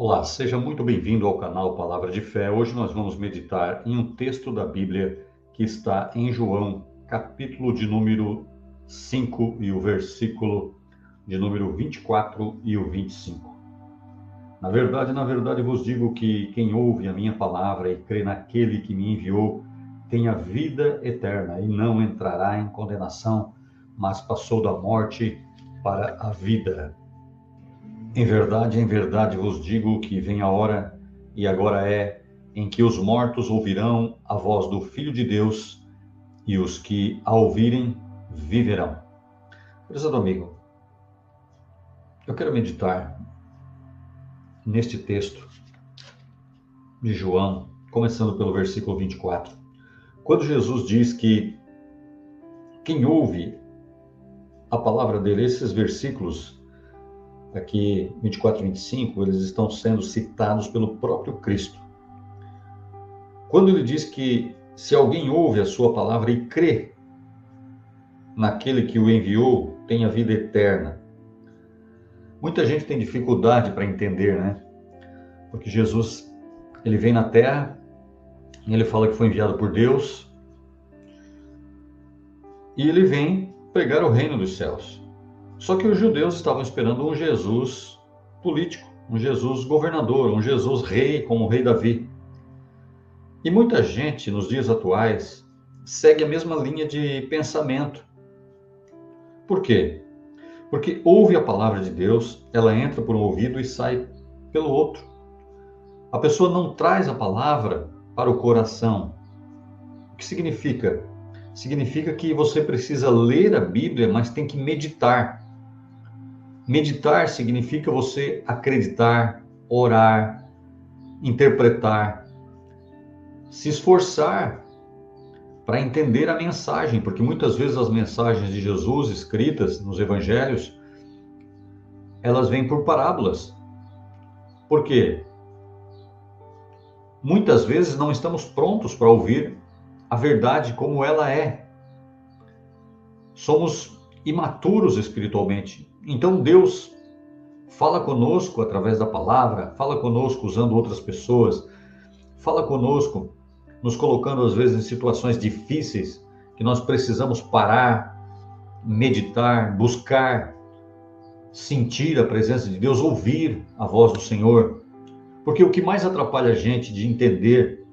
Olá, seja muito bem-vindo ao canal Palavra de Fé. Hoje nós vamos meditar em um texto da Bíblia que está em João, capítulo de número 5 e o versículo de número 24 e o 25. Na verdade vos digo que quem ouve a minha palavra e crê naquele que me enviou tem a vida eterna e não entrará em condenação, mas passou da morte para a vida. Em verdade vos digo que vem a hora, e agora é, em que os mortos ouvirão a voz do Filho de Deus, e os que a ouvirem viverão. Prezado amigo, eu quero meditar neste texto de João, começando pelo versículo 24. Quando Jesus diz que quem ouve a palavra dele, esses versículos aqui, 24 e 25, eles estão sendo citados pelo próprio Cristo. Quando ele diz que se alguém ouve a sua palavra e crê naquele que o enviou, tem a vida eterna. Muita gente tem dificuldade para entender, né? Porque Jesus, ele vem na Terra, e ele fala que foi enviado por Deus, e ele vem pregar o reino dos céus. Só que os judeus estavam esperando um Jesus político, um Jesus governador, um Jesus rei, como o rei Davi. E muita gente, nos dias atuais, segue a mesma linha de pensamento. Por quê? Porque ouve a palavra de Deus, ela entra por um ouvido e sai pelo outro. A pessoa não traz a palavra para o coração. O que significa? Significa que você precisa ler a Bíblia, mas tem que meditar. Meditar significa você acreditar, orar, interpretar, se esforçar para entender a mensagem, porque muitas vezes as mensagens de Jesus escritas nos evangelhos, elas vêm por parábolas. Por quê? Muitas vezes não estamos prontos para ouvir a verdade como ela é. Somos imaturos espiritualmente. Então Deus fala conosco através da palavra, fala conosco usando outras pessoas, fala conosco nos colocando às vezes em situações difíceis que nós precisamos parar, meditar, buscar, sentir a presença de Deus, ouvir a voz do Senhor. Porque o que mais atrapalha a gente de entender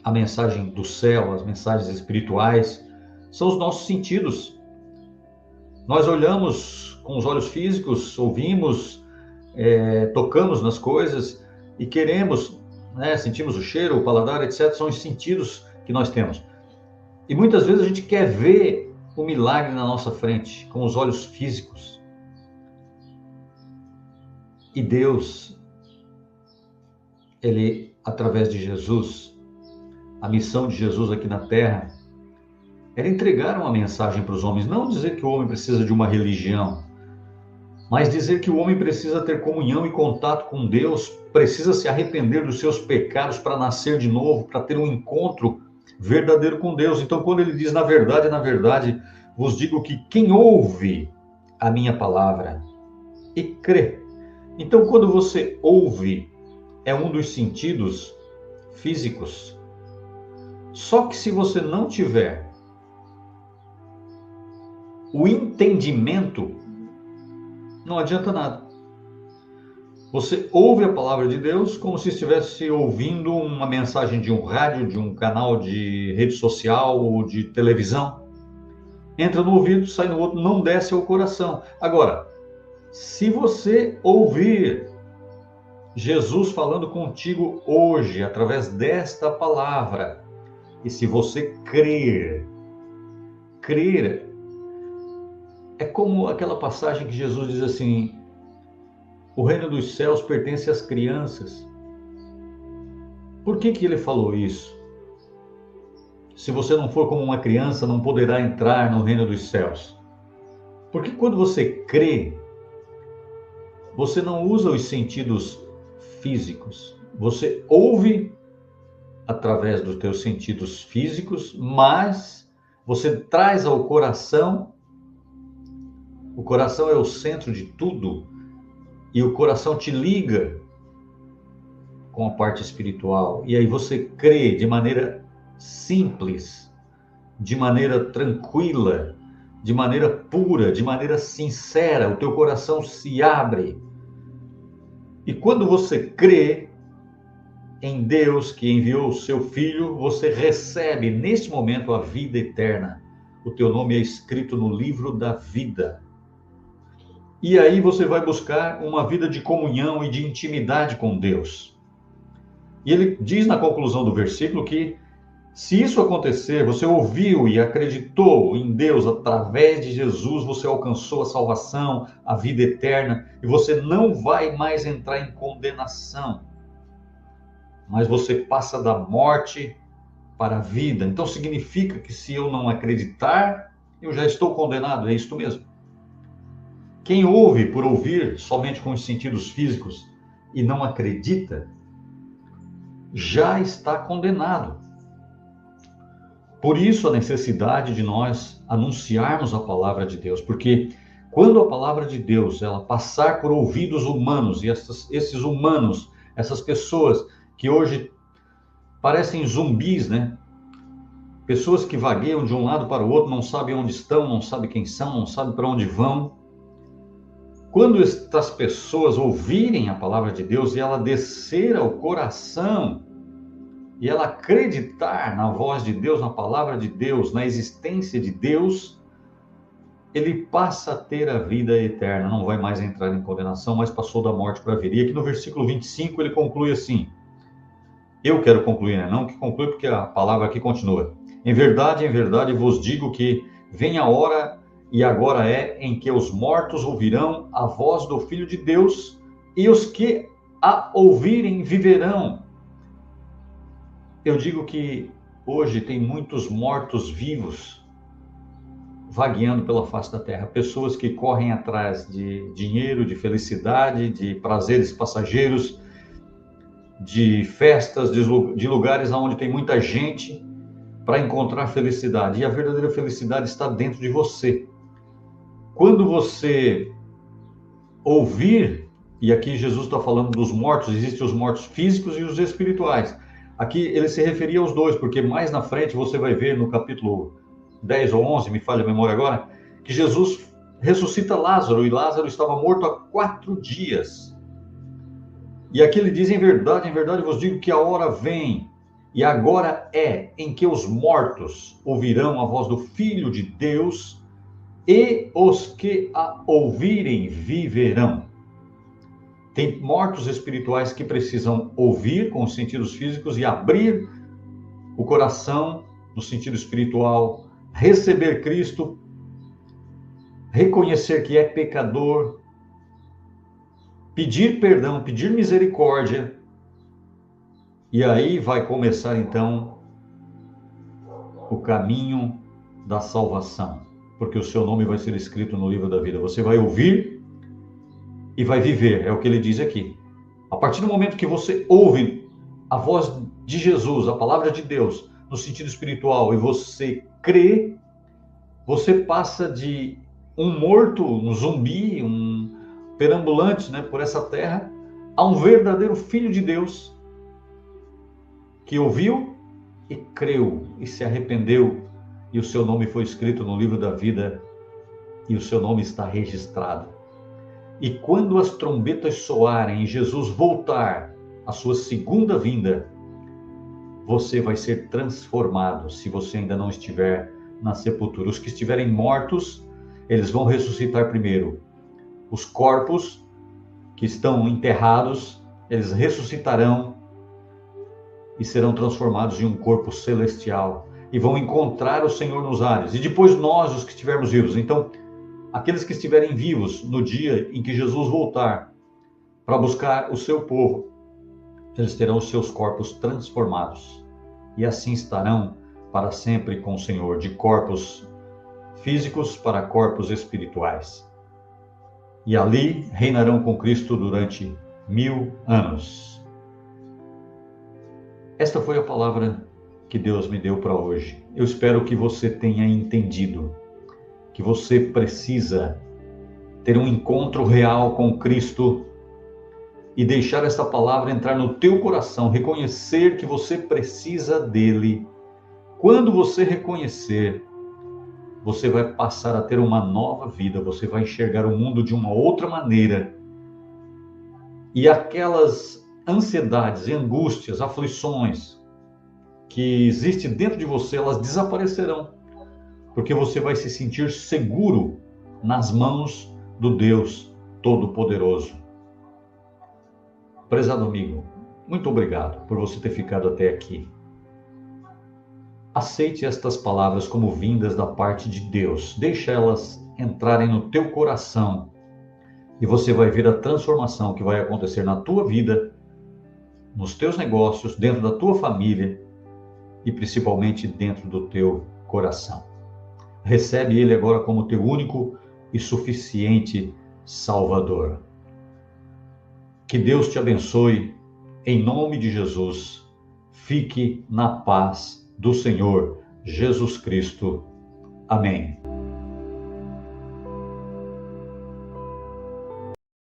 a mensagem do céu, as mensagens espirituais, são os nossos sentidos. Nós olhamos com os olhos físicos, ouvimos, tocamos nas coisas e queremos, né, sentimos o cheiro, o paladar, etc. São os sentidos que nós temos. E muitas vezes a gente quer ver o milagre na nossa frente, com os olhos físicos. E Deus, ele, através de Jesus, a missão de Jesus aqui na Terra, era entregar uma mensagem para os homens, não dizer que o homem precisa de uma religião, mas dizer que o homem precisa ter comunhão e contato com Deus, precisa se arrepender dos seus pecados para nascer de novo, para ter um encontro verdadeiro com Deus. Então, quando ele diz, na verdade, vos digo que quem ouve a minha palavra e crê. Então, quando você ouve, é um dos sentidos físicos. Só que se você não tiver o entendimento, não adianta nada. Você ouve a palavra de Deus como se estivesse ouvindo uma mensagem de um rádio, de um canal de rede social ou de televisão. Entra no ouvido, sai no outro, não desce ao coração. Agora, se você ouvir Jesus falando contigo hoje, através desta palavra, e se você crer é como aquela passagem que Jesus diz assim, o reino dos céus pertence às crianças. Por que ele falou isso? Se você não for como uma criança, não poderá entrar no reino dos céus. Porque quando você crê, você não usa os sentidos físicos. Você ouve através dos teus sentidos físicos, mas você traz ao coração. O coração é o centro de tudo, e o coração te liga com a parte espiritual, e aí você crê de maneira simples, de maneira tranquila, de maneira pura, de maneira sincera, o teu coração se abre. E quando você crê em Deus que enviou o seu Filho, você recebe neste momento a vida eterna. O teu nome é escrito no livro da vida. E aí você vai buscar uma vida de comunhão e de intimidade com Deus. E ele diz na conclusão do versículo que se isso acontecer, você ouviu e acreditou em Deus através de Jesus, você alcançou a salvação, a vida eterna, e você não vai mais entrar em condenação, mas você passa da morte para a vida. Então significa que se eu não acreditar, eu já estou condenado, é isto mesmo. Quem ouve por ouvir somente com os sentidos físicos e não acredita, já está condenado. Por isso a necessidade de nós anunciarmos a palavra de Deus, porque quando a palavra de Deus ela passar por ouvidos humanos, e esses humanos, essas pessoas que hoje parecem zumbis, né? Pessoas que vagueiam de um lado para o outro, não sabem onde estão, não sabem quem são, não sabem para onde vão. Quando estas pessoas ouvirem a palavra de Deus e ela descer ao coração, e ela acreditar na voz de Deus, na palavra de Deus, na existência de Deus, ele passa a ter a vida eterna, não vai mais entrar em condenação, mas passou da morte para a vida. E aqui no versículo 25 ele conclui assim, eu quero concluir, né? Não que conclui porque a palavra aqui continua. Em verdade vos digo que vem a hora, e agora é, em que os mortos ouvirão a voz do Filho de Deus, e os que a ouvirem viverão. Eu digo que hoje tem muitos mortos-vivos vagueando pela face da terra. Pessoas que correm atrás de dinheiro, de felicidade, de prazeres passageiros, de festas, de lugares onde tem muita gente para encontrar felicidade. E a verdadeira felicidade está dentro de você. Quando você ouvir, e aqui Jesus está falando dos mortos, existem os mortos físicos e os espirituais. Aqui ele se referia aos dois, porque mais na frente você vai ver no capítulo 10 ou 11, me falha a memória agora, que Jesus ressuscita Lázaro, e Lázaro estava morto há 4 dias. E aqui ele diz, em verdade vos digo que a hora vem, e agora é, em que os mortos ouvirão a voz do Filho de Deus, e os que a ouvirem viverão. Tem mortos espirituais que precisam ouvir com os sentidos físicos e abrir o coração no sentido espiritual, receber Cristo, reconhecer que é pecador, pedir perdão, pedir misericórdia, e aí vai começar então o caminho da salvação, porque o seu nome vai ser escrito no livro da vida. Você vai ouvir e vai viver, é o que ele diz aqui. A partir do momento que você ouve a voz de Jesus, a palavra de Deus, no sentido espiritual, e você crê, você passa de um morto, um zumbi, um perambulante, né, por essa terra, a um verdadeiro filho de Deus, que ouviu e creu, e se arrependeu, e o seu nome foi escrito no livro da vida, e o seu nome está registrado. E quando as trombetas soarem e Jesus voltar à sua segunda vinda, você vai ser transformado, se você ainda não estiver na sepultura. Os que estiverem mortos, eles vão ressuscitar primeiro. Os corpos que estão enterrados, eles ressuscitarão e serão transformados em um corpo celestial. E vão encontrar o Senhor nos ares. E depois nós, os que estivermos vivos. Então, aqueles que estiverem vivos no dia em que Jesus voltar para buscar o seu povo, eles terão os seus corpos transformados. E assim estarão para sempre com o Senhor, de corpos físicos para corpos espirituais. E ali reinarão com Cristo durante 1000 anos. Esta foi a palavra que Deus me deu para hoje. Eu espero que você tenha entendido que você precisa ter um encontro real com Cristo, e deixar essa palavra entrar no teu coração, reconhecer que você precisa dele. Quando você reconhecer, você vai passar a ter uma nova vida, você vai enxergar o mundo de uma outra maneira. E aquelas ansiedades, angústias, aflições que existem dentro de você, elas desaparecerão, porque você vai se sentir seguro nas mãos do Deus Todo-Poderoso. Prezado amigo, muito obrigado por você ter ficado até aqui. Aceite estas palavras como vindas da parte de Deus. Deixa elas entrarem no teu coração e você vai ver a transformação que vai acontecer na tua vida, nos teus negócios, dentro da tua família e principalmente dentro do teu coração. Recebe Ele agora como teu único e suficiente Salvador. Que Deus te abençoe, em nome de Jesus. Fique na paz do Senhor Jesus Cristo. Amém.